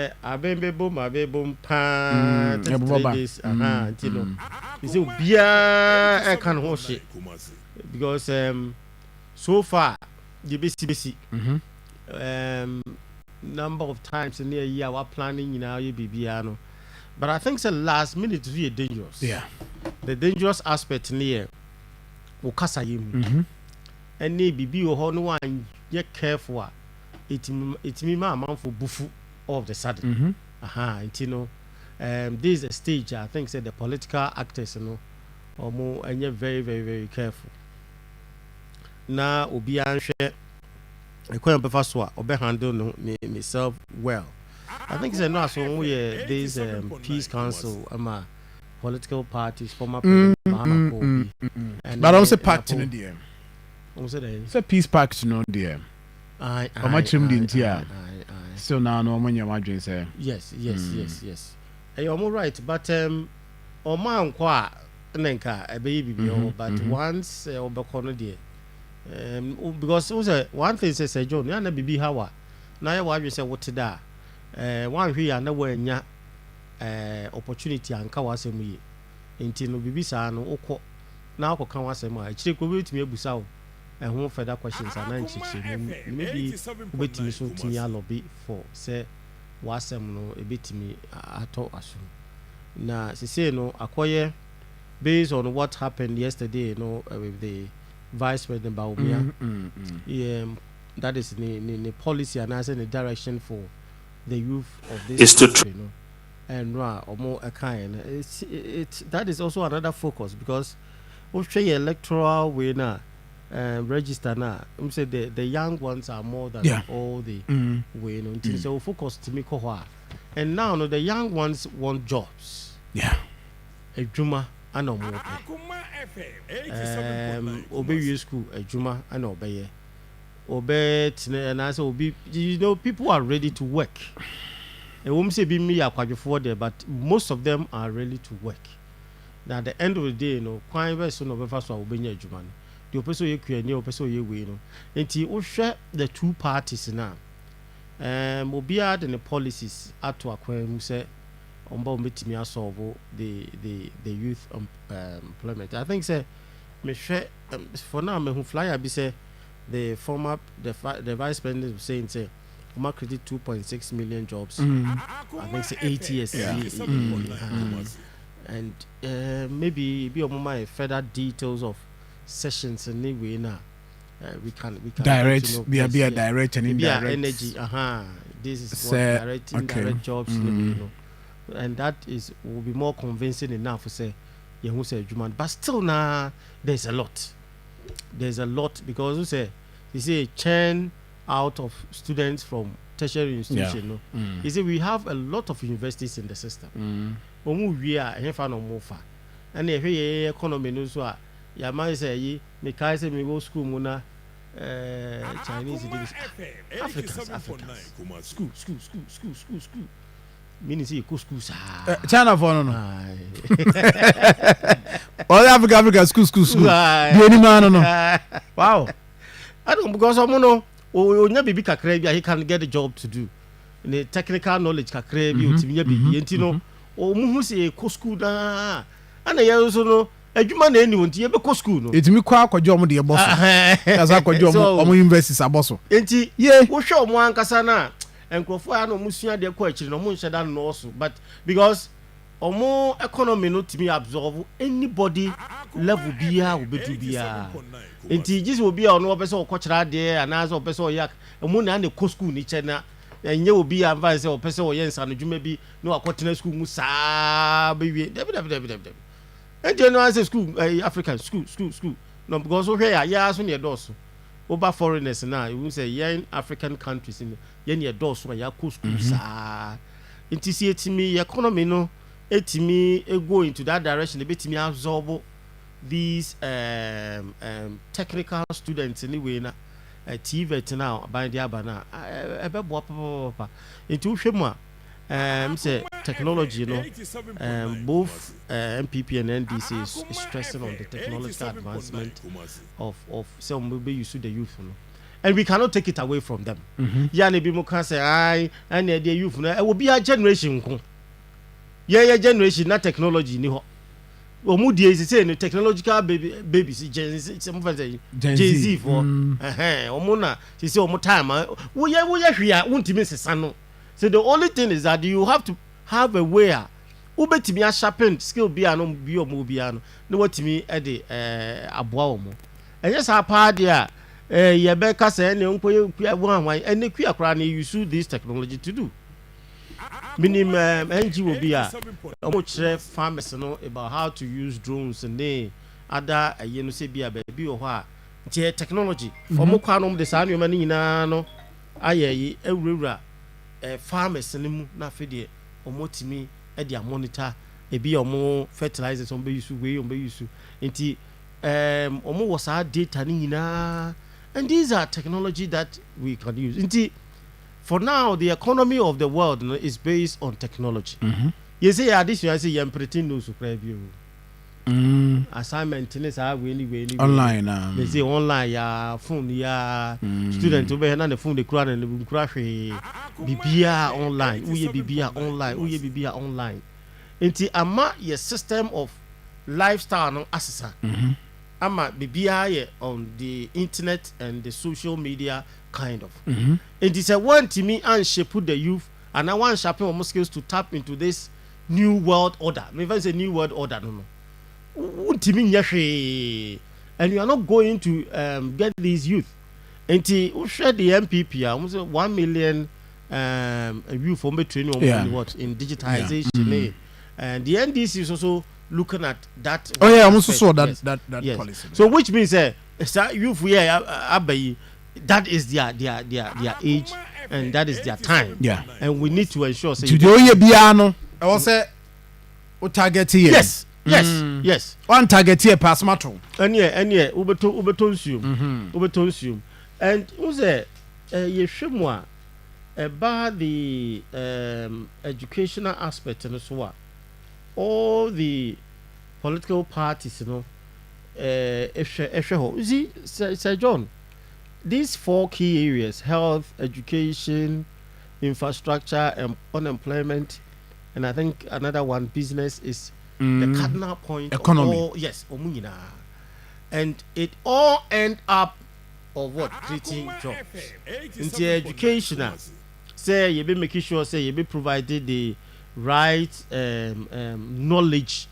say abembe boom pa 3 days you know you say bia e kan ho hye because so far the bc number of times in a year we planning you know you bibia no but I think the last minute is really dangerous. The dangerous aspect near wo kasa yemu any bibi ho no one ye careful it me man for bufu all of the sudden you know this is a stage I think say the political actors you know or more and you're very very very careful na obi anhwe ekwan befa so a obe handle no myself well. I think say no so we this peace council political parties former president Mahama Kobi but also pact no there say peace pact no there o ma chim di ntia so now no mo nyama dwen say yes you're more right but o man kwa nenka ebe bibi but once obekọ no there because one thing say John ya na bibi hawa na ya wa dwen say what da one hwe ya na wanya opportunity anka wasem yi enti no bibi sa no ukọ na akọka wasem a chire ko betimi abusa wo ho further questions and answers maybe betimi so timi lobby for say wasem no ebetimi ato asum na say no akoye based on what happened yesterday you know with the vice president Baumia that is the policy and the direction for the youth of this country, you know, and or more a kind. It's that is also another focus because we say electoral winner register now. Say the young ones are more than all the way. So we focus to make and now no, the young ones want jobs. A juma and more. Obey school a juma and obey. And I say, you know, people are ready to work. I won't say be me before there, but most of them are ready to work. Now, at the end of the day, you know, quite very soon of first will be Juman. The person you create, the person you win. And you share the two parties now. Obia and the policies at to acquire say on board me solve the youth employment. I think say me share for now me who fly be say the vice president was saying say Akoma created 2.6 million jobs. I think say 8 years. And maybe be on my further details of sessions anyway now. We can direct be a direct and indirect energy. This is what direct indirect jobs you know. And that will be more convincing enough to say who say Juman. But still now there's a lot because you say churn out of students from tertiary institution. You see, we have a lot of universities in the system. We are no far, and if we economy no so, ya man say me kai say me go school muna Chinese Africans school. Meaning say go school China for no. All Africa school. The any man no. Wow. I don't because no onya bibi kakra bi he can get a job to do. The technical knowledge kakra bi otimi bibi enti no o mu hu say go school na ana ye so no adwuma na eni wonti ye be go school no. Etimi kwa akwajo omo de ye boso. That's akwajo omo universities aboso. Enti wo hwe omo ankasa na enkrofo ya no musua de kwa akiri no mo nhye da no so but because omo economy no timi absorb anybody level bia obedu bia enti just obi a no opese okọchira de anazo opese oyak omo na na school ni chena enye obi a mva se opese oyensa no dwuma bi no akọtena school mu saa bewie deb enti no answer school African school no because we ya so ne doso over foreigners now you say yen African countries in yen ye doso ya ko school saa enti si etimi economy no etimi go into that direction ebetimi absorb these technical students anyway na TVET now by the abana ebebo papa into hwemu a say technology no both MPP and NDC is stressing on the technological advancement of some will be used to the youth no and we cannot take it away from them. Yani bi mo kan say ai and the youth na e will be a generation ko. Yeah generation na technology ni ho. Omu die say no technological babies Gen Z for omu na say omu time wo ye hwia wontimi sesa no. So the only thing is that you have to have a way ubetimi a sharpen skill bi anu bi omu bi anu na watimi e de aboa omu. Enye sa pa dia ye be ka say ne nko ye wanwan ene kua kra na use this technology to do. Minimum NGO be omo chere farmers no about how to use drones and they other you know say be a baby or ha technology omo kwa no de sa anoma ni nyina no ayeyi ewura farmers ni mu na fede omo timi e dia monitor e bi omo fertilizers omo be use we omo be use nti omo was our data ni nyina, and these are technology that we can use nti. For now, the economy of the world is based on technology. You say addition, I say you pretty no subscribe you. Assignment is online. They say online, ya phone, ya student to be on the phone, the crowd and the crash. BBA online, uye BBA online, uye BBA online. Inti ama your system of lifestyle no assessor. Ama BBA on the internet and the social media kind of. It is a one to me and she put the youth and I want sharpen more skills to tap into this new world order. Maybe say new world order, no. And you are not going to get these youth. And to share the MPP, almost 1 million youth for me training in digitization. And the NDC is also looking at that. Oh yeah, I also saw that yes. Policy. So which means youth that is their age and that is their time. Yeah. And we need to ensure say I was say target here. Yes. Yes. One target here pass matter. And ubetonsium. And who say yeshemwa about the educational aspect and so on. All the political parties, you know, see, Sir John, these 4 key areas: health, education, infrastructure, and unemployment, and I think another one, business, is the cardinal point. Economy. Of all, yes, omuna, and it all end up of what? Creating jobs. Into educational, say you be making sure say you be provided the right knowledge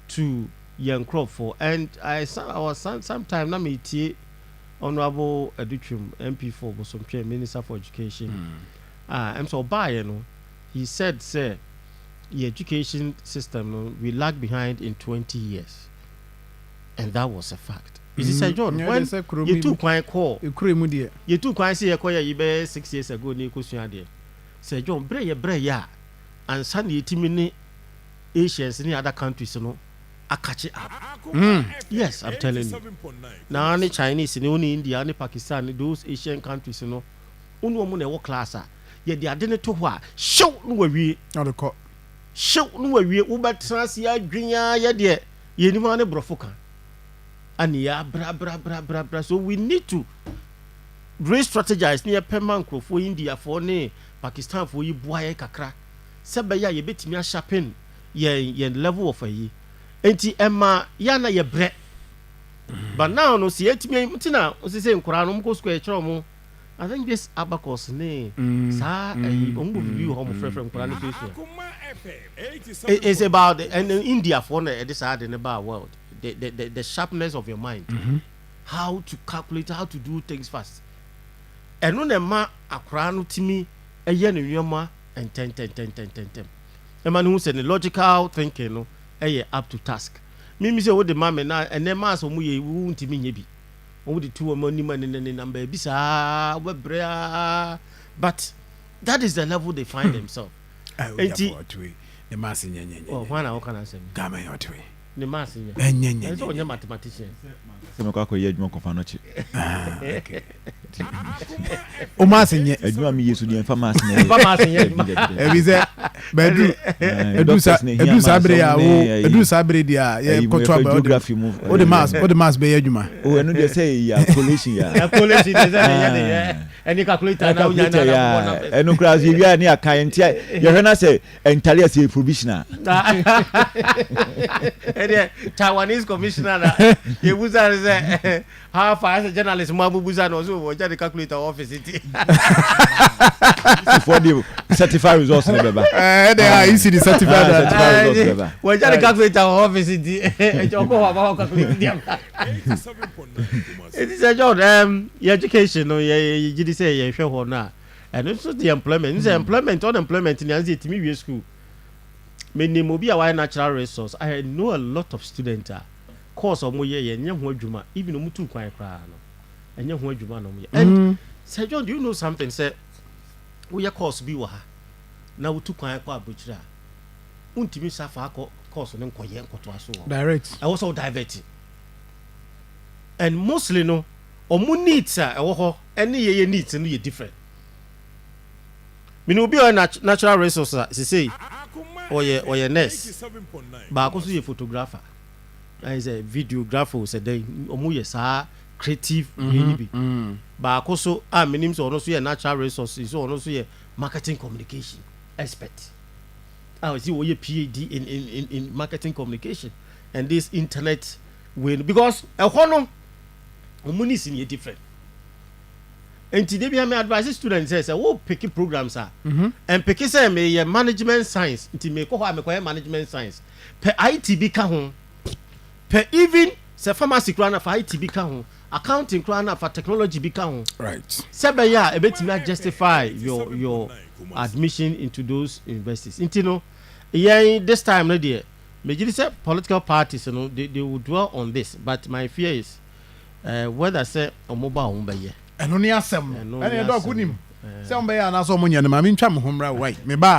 to young crop for. And I was sometime na me Honorable Educhum MP4 Bosompe Minister for Education. I'm so by you know, he said, sir, the education system we lag behind in 20 years, and that was a fact. You see, Sir John, when you too quite call, you too quite see a choir you be 6 years ago, Nico. Sir John, breya. And Sunday timini Asians in the other countries, you know, I catch it up. Yes, I'm telling you. Now, only Chinese, only India, only Pakistan, those Asian countries, you know, only one work class. Yet they are done to what? Show no way. Show no way. Uber Transia, Grinia, yet, ye no one brofoka. And ya bra. So we need to re-strategize near Pemanko for India, for ne Pakistan, for you, boy, kakra. Sabaya ye betimi a sharpen ye level of a ye enti emma yana ye bre but now no see etimi mtina o se nkura no mko square chro mo. I think this abacus ne sa ombu view home frefre nkura ne face it's about and in India for this hard in the world the sharpness of your mind, how to calculate, how to do things fast. And no na ma akura no timi eye ne wioma and 10. A man who said the logical thinking, no, up to task. Me say what the man now, and then mass of we won't mean ye be. All the 2 money man in the number, bisa, but that is the level they find themselves. The mass in yen. Oh, how can I say? Gamma your way. The mass in yen. It's all your mathematician. Semoko ko yedmo ko fanochi. Okay. o ma senye adwuma mi yesu de pharmacy na ebi se bedu edu sabre ya o edu sabre dia ye koto ba o de mass be adwuma o enu de say ya collation ya collation de say any calculator na unya na enu class you ya ni akan ntia ye hwe na say entire say provisional Taiwanese commissioner na ye buza say how far as a journalist ma buza no so wo ja the calculator office it for the certified results na beba they are easy the certified results beba wo ja the calculator office it e joko wa ba calculate them it is a job your education no ye gidi say ye hwe ho na and also the employment unemployment in anzi timi we school many mobi a natural resource I know a lot of students course of moye ye nya ho adwuma even no mutu kwan kra no nya ho adwuma no moye and Sir John, do you know something say we your course bi wa ha na wutu kwan kwa abochira untimi safa course no nkoye nkoto aso direct I was all diverted and mostly no omu needs ewo ho any ye needs no ye different me no bi on natural resources say oye nurse ba ko so ye photographer is a videographer say dey omu ye sa creative be ba ko so minim so ono so ye natural resources so ono so ye marketing communication expert see we PhD in marketing communication and this internet way because no omu ni sin ye different and today be me advise students say wo pick programs and pick say me management science nti me ko ho me ko management science per IT bi ka ho per even say pharmacy kra na for IT bi ka ho accounting kra na for technology bi ka ho right say be ya e betimi justify your admission into those universities nti no this time no there me just say political parties you know they will dwell on this but my fear is whether say omoba o be eno ni asem eno do kunim se on be ya na so mo nya na ma me ntwa me homra wai me ba